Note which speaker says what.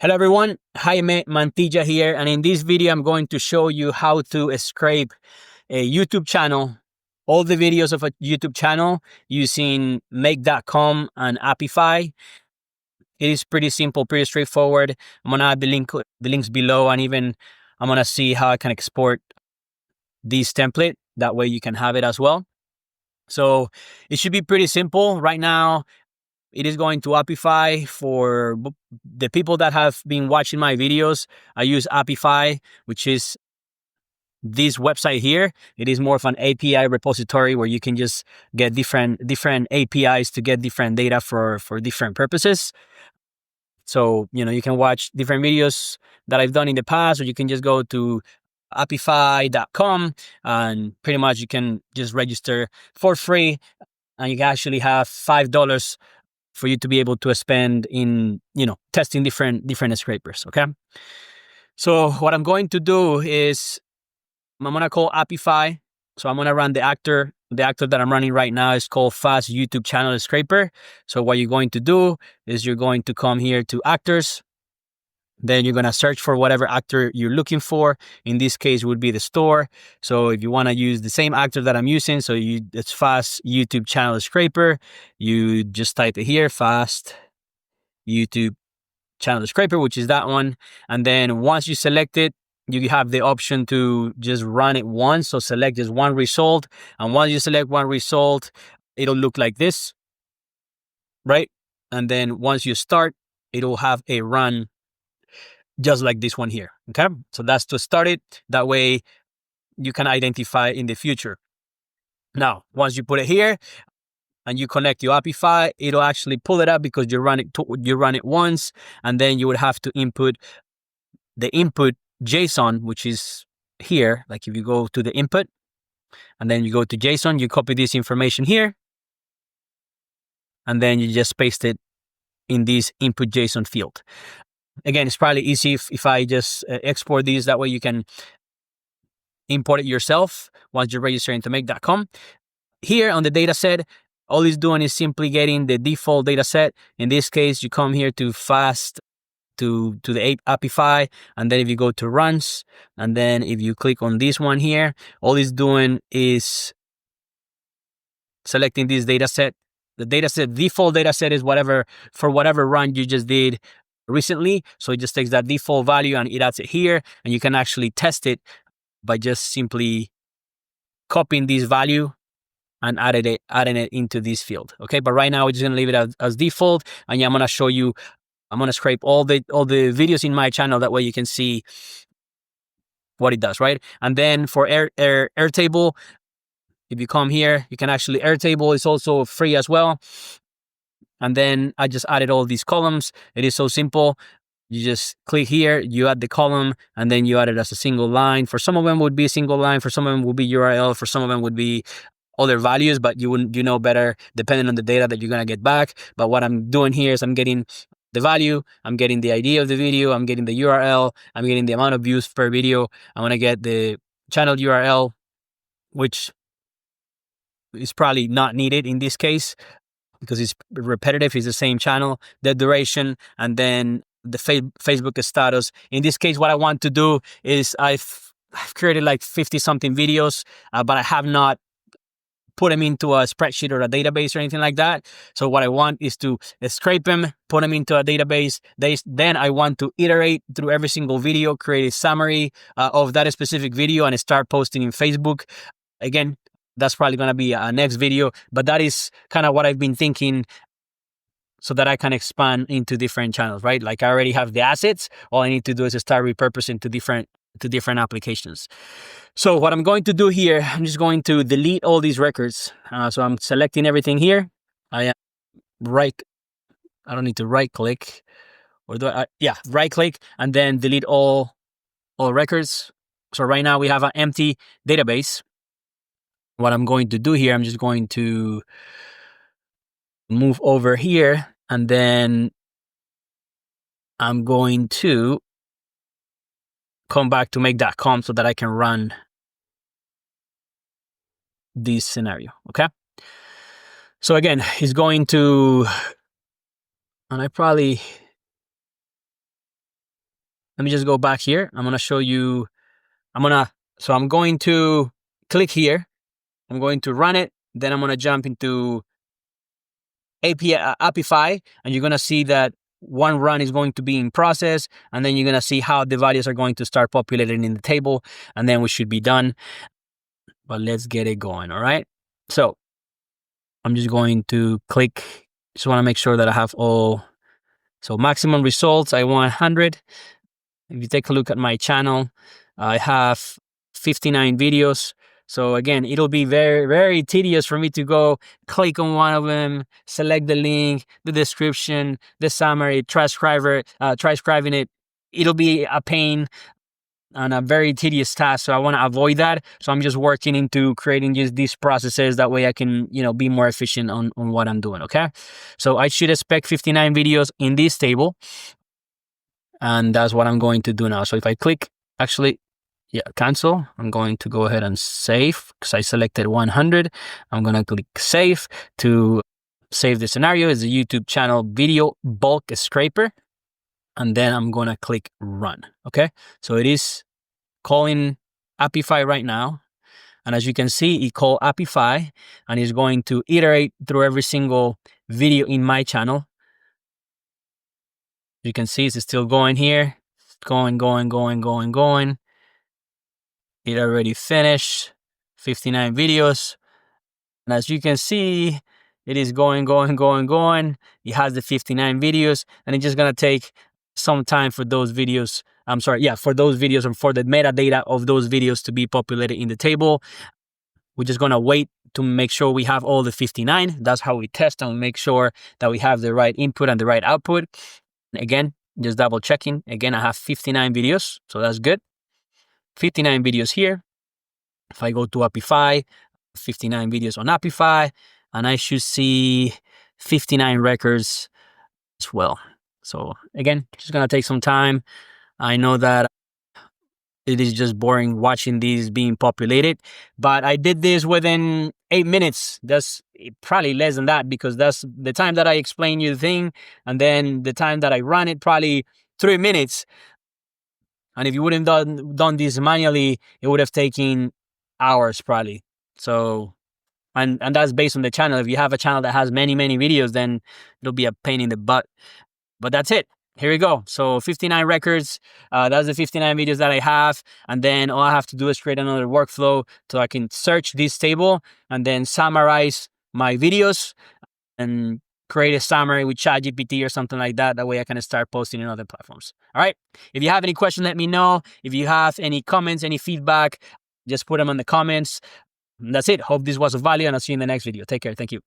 Speaker 1: Hello everyone, Jaime Mantilla here, and in this video I'm going to show you how to scrape a YouTube channel, all the videos of a YouTube channel using make.com and Apify. It is pretty simple, pretty straightforward. I'm gonna add the links below, and even I'm gonna see how I can export this template. That way you can have it as well. So it should be pretty simple. Right now, it is going to Appify. For the people that have been watching my videos, I use Appify, which is this website here. It is more of an API repository where you can just get different APIs to get different data for different purposes. So, you can watch different videos that I've done in the past, or you can just go to apify.com and pretty much you can just register for free, and you can actually have $5 for you to be able to spend in, testing different scrapers. Okay. So what I'm going to do is I'm going to call Apify. So I'm going to run the actor that I'm running right now is called Fast YouTube Channel Scraper. So what you're going to do is you're going to come here to actors. Then you're going to search for whatever actor you're looking for. In this case, it would be the store. So if you want to use the same actor that I'm using, so it's Fast YouTube Channel Scraper, you just type it here, Fast YouTube Channel Scraper, which is that one. And then once you select it, you have the option to just run it once. So select just one result. And once you select one result, it'll look like this, right? And then once you start, it'll have a run just like this one here. Okay. So that's to start it. That way you can identify in the future. Now, once you put it here and you connect your Apify, it'll actually pull it up because you run it once, and then you would have to input the input JSON, which is here. Like if you go to the input and then you go to JSON, you copy this information here, and then you just paste it in this input JSON field. Again, it's probably easy if I just export these. That way you can import it yourself once you register into make.com. Here on the data set, all it's doing is simply getting the default data set. In this case, you come here to Fast to the Apify, and then if you go to runs, and then if you click on this one here, all it's doing is selecting this data set. The data set, default data set, is whatever run you just did recently. So it just takes that default value and it adds it here, and you can actually test it by just simply copying this value and adding it into this field. Okay, but right now we're just gonna leave it as default, and I'm gonna show you. I'm gonna scrape all the videos in my channel. That way you can see what it does, right? And then for Airtable, if you come here, you can actually Airtable is also free as well. And then I just added all these columns. It is so simple. You just click here, you add the column, and then you add it as a single line. For some of them would be a single line, for some of them would be URL, for some of them would be other values, but you know better depending on the data that you're gonna get back. But what I'm doing here is I'm getting the value, I'm getting the ID of the video, I'm getting the URL, I'm getting the amount of views per video. I'm gonna get the channel URL, which is probably not needed in this case because it's repetitive, it's the same channel, the duration, and then the Facebook status. In this case, what I want to do is I've created like 50 something videos, but I have not put them into a spreadsheet or a database or anything like that. So what I want is to scrape them, put them into a database. Then I want to iterate through every single video, create a summary of that specific video, and start posting in Facebook. Again, that's probably going to be a next video, but that is kind of what I've been thinking, so that I can expand into different channels, right? Like I already have the assets. All I need to do is start repurposing to different applications. So what I'm going to do here, I'm just going to delete all these records. So I'm selecting everything here. I don't need to right click, or do I? Yeah, right click and then delete all records. So right now we have an empty database. What I'm going to do here, I'm just going to move over here, and then I'm going to come back to make.com so that I can run this scenario. Okay. So again, and I let me just go back here. I'm going to show you. So I'm going to click here. I'm going to run it. Then I'm going to jump into Apify, and you're going to see that one run is going to be in process, and then you're going to see how the values are going to start populating in the table, and then we should be done. But let's get it going, all right? So I'm just going to click. Just want to make sure that I have all. So maximum results, I want 100. If you take a look at my channel, I have 59 videos. So again, it'll be very, very tedious for me to go click on one of them, select the link, the description, the summary, transcribing it. It'll be a pain and a very tedious task. So I want to avoid that. So I'm just working into creating just these processes. That way I can, be more efficient on what I'm doing. Okay. So I should expect 59 videos in this table. And that's what I'm going to do now. So if I click, cancel, I'm going to go ahead and save because I selected 100. I'm going to click save to save the scenario. It's a YouTube channel video bulk scraper. And then I'm going to click run. Okay. So it is calling Appify right now. And as you can see, it called Appify and is going to iterate through every single video in my channel. You can see it's still going here. Going. It already finished 59 videos. And as you can see, it is going. It has the 59 videos, and it's just going to take some time for those videos. For those videos and for the metadata of those videos to be populated in the table. We're just going to wait to make sure we have all the 59. That's how we test and make sure that we have the right input and the right output. Again, just double checking. Again, I have 59 videos, so that's good. 59 videos here. If I go to Appify, 59 videos on Appify, and I should see 59 records as well. So again, just gonna take some time. I know that it is just boring watching these being populated, but I did this within 8 minutes. That's probably less than that because that's the time that I explain you the thing, and then the time that I run it, probably 3 minutes. And if you wouldn't done this manually, it would have taken hours probably. So, and that's based on the channel. If you have a channel that has many videos, then it'll be a pain in the butt. But that's it. Here we go. So 59 records. That's the 59 videos that I have. And then all I have to do is create another workflow so I can search this table and then summarize my videos and create a summary with ChatGPT or something like that. That way I can start posting in other platforms. All right. If you have any questions, let me know. If you have any comments, any feedback, just put them in the comments. And that's it. Hope this was of value, and I'll see you in the next video. Take care. Thank you.